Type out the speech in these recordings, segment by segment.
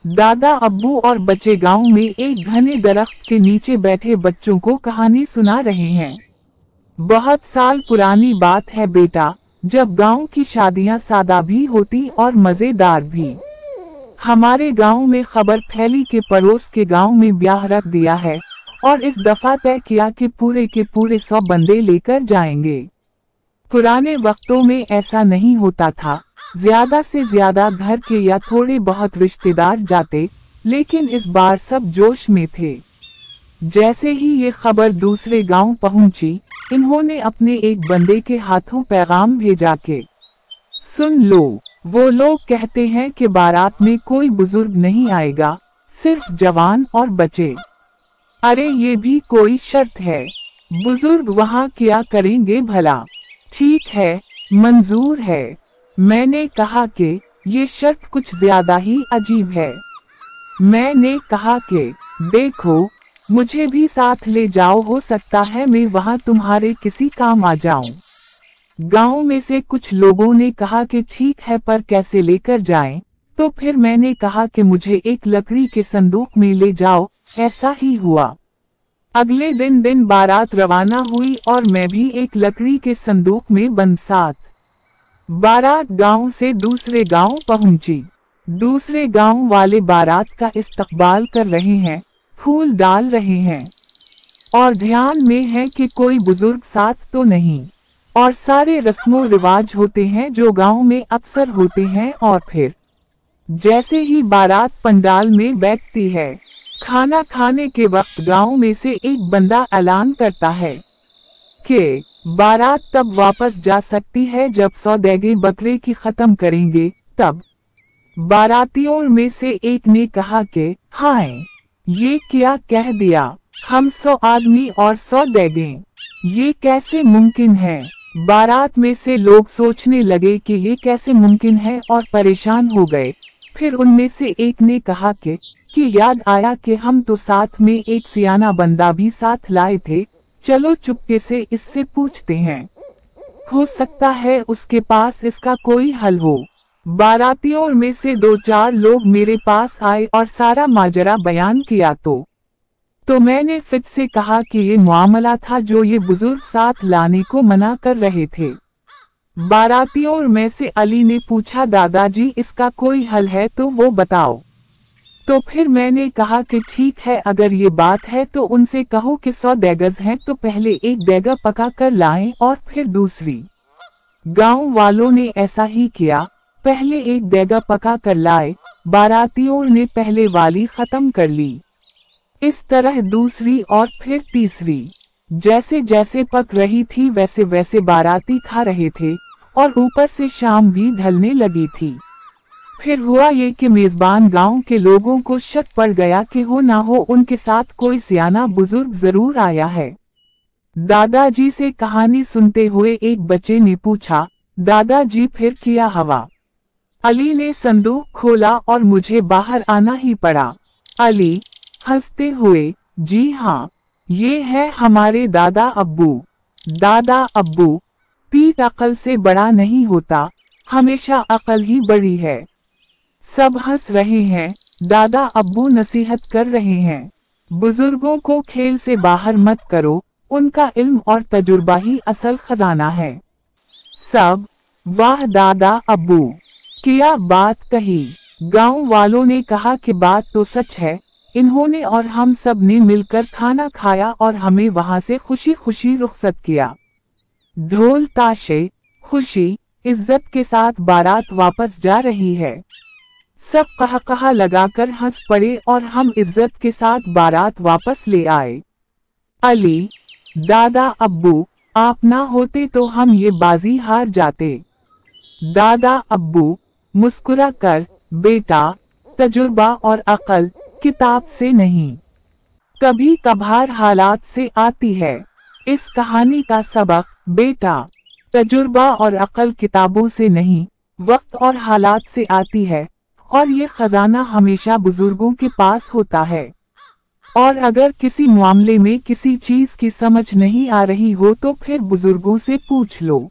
दादा अब्बू और बच्चे गांव में एक घने दरख्त के नीचे बैठे बच्चों को कहानी सुना रहे हैं। बहुत साल पुरानी बात है बेटा, जब गांव की शादियां सादा भी होती और मजेदार भी। हमारे गांव में खबर फैली कि पड़ोस के गांव में ब्याह रख दिया है और इस दफा तय किया कि पूरे के पूरे 100 बंदे लेकर जाएंगे। पुराने वक्तों में ऐसा नहीं होता था, ज्यादा से ज्यादा घर के या थोड़े बहुत रिश्तेदार जाते, लेकिन इस बार सब जोश में थे। जैसे ही ये खबर दूसरे गांव पहुंची, इन्होंने अपने एक बंदे के हाथों पैगाम भेजा के सुन लो, वो लोग कहते हैं कि बारात में कोई बुजुर्ग नहीं आएगा, सिर्फ जवान और बच्चे। अरे ये भी कोई शर्त है, बुजुर्ग वहाँ क्या करेंगे भला? ठीक है, मंजूर है। मैंने कहा कि ये शर्त कुछ ज्यादा ही अजीब है। मैंने कहा कि देखो, मुझे भी साथ ले जाओ, हो सकता है मैं वहाँ तुम्हारे किसी काम आ जाऊं। गांव में से कुछ लोगों ने कहा कि ठीक है, पर कैसे लेकर जाएं? तो फिर मैंने कहा कि मुझे एक लकड़ी के संदूक में ले जाओ। ऐसा ही हुआ। अगले दिन बारात रवाना हुई और मैं भी एक लकड़ी के संदूक में बंद साथ बारात गांव से दूसरे गांव पहुंची। दूसरे गांव वाले बारात का इस्तकबाल कर रहे हैं, फूल डाल रहे हैं और ध्यान में है कि कोई बुजुर्ग साथ तो नहीं, और सारे रस्मों रिवाज होते हैं जो गांव में अक्सर होते हैं। और फिर जैसे ही बारात पंडाल में बैठती है, खाना खाने के वक्त गांव में से एक बंदा ऐलान करता है कि बारात तब वापस जा सकती है जब सौदेगे बकरे की खत्म करेंगे। तब बारातियों में से एक ने कहा कि हाय, ये क्या कह दिया, हम 100 आदमी और 100 देगे, ये कैसे मुमकिन है? बारात में से लोग सोचने लगे कि ये कैसे मुमकिन है और परेशान हो गए। फिर उनमें से एक ने कहा कि याद आया कि हम तो साथ में एक सियाना बंदा भी साथ लाए थे, चलो चुपके से इससे पूछते हैं, हो सकता है उसके पास इसका कोई हल हो। बारातियों में से 2-4 लोग मेरे पास आए और सारा माजरा बयान किया। तो मैंने फिर से कहा कि ये मामला था जो ये बुजुर्ग साथ लाने को मना कर रहे थे। बारातियों में से अली ने पूछा, दादाजी इसका कोई हल है तो वो बताओ। तो फिर मैंने कहा कि ठीक है, अगर ये बात है तो उनसे कहो कि 100 देगज हैं तो पहले एक देगा पका कर लाएं और फिर दूसरी। गांव वालों ने ऐसा ही किया, पहले एक देगा पका कर लाए, बारातियों ने पहले वाली खत्म कर ली। इस तरह दूसरी और फिर तीसरी। जैसे जैसे पक रही थी वैसे वैसे बाराती खा रहे थे और ऊपर से शाम भी ढलने लगी थी। फिर हुआ ये कि मेजबान गांव के लोगों को शक पड़ गया कि हो ना हो उनके साथ कोई सियाना बुजुर्ग जरूर आया है। दादाजी से कहानी सुनते हुए एक बच्चे ने पूछा, दादाजी फिर किया हवा? अली ने संदूक खोला और मुझे बाहर आना ही पड़ा। अली हंसते हुए, जी हाँ, ये है हमारे दादा अब्बू। दादा अब्बू, पीठ अकल से बड़ा नहीं होता, हमेशा अकल ही बड़ी है। सब हंस रहे हैं। दादा अब्बू नसीहत कर रहे हैं, बुजुर्गों को खेल से बाहर मत करो, उनका इल्म और तजुर्बा ही असल खजाना है। सब वाह दादा अब्बू, क्या बात कही। गांव वालों ने कहा कि बात तो सच है। इन्होंने और हम सब ने मिलकर खाना खाया और हमें वहां से खुशी खुशी रुखसत किया। ढोल ताशे, खुशी इज्जत के साथ बारात वापस जा रही है। सब कहा लगाकर हंस पड़े और हम इज्जत के साथ बारात वापस ले आए। अली, दादा अब्बू, आप ना होते तो हम ये बाजी हार जाते। दादा अब्बू मुस्कुरा कर, बेटा, तजुर्बा और अकल किताब से नहीं, कभी कभार हालात से आती है। इस कहानी का सबक, बेटा, तजुर्बा और अकल किताबों से नहीं, वक्त और हालात से आती है, और ये खजाना हमेशा बुजुर्गों के पास होता है। और अगर किसी मामले में किसी चीज की समझ नहीं आ रही हो तो फिर बुजुर्गों से पूछ लो।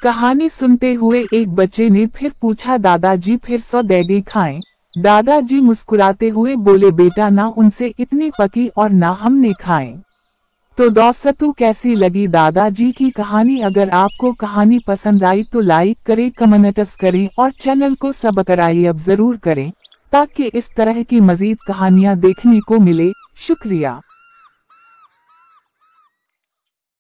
कहानी सुनते हुए एक बच्चे ने फिर पूछा, दादाजी फिर 100 देगे खाएं? दादाजी मुस्कुराते हुए बोले, बेटा ना उनसे इतनी पकी और ना हमने खाए। तो दोस्तों कैसी लगी दादाजी की कहानी? अगर आपको कहानी पसंद आई तो लाइक करें, कमेंट्स करें और चैनल को सब्सक्राइब जरूर करें ताकि इस तरह की मजीद कहानियां देखने को मिले। शुक्रिया।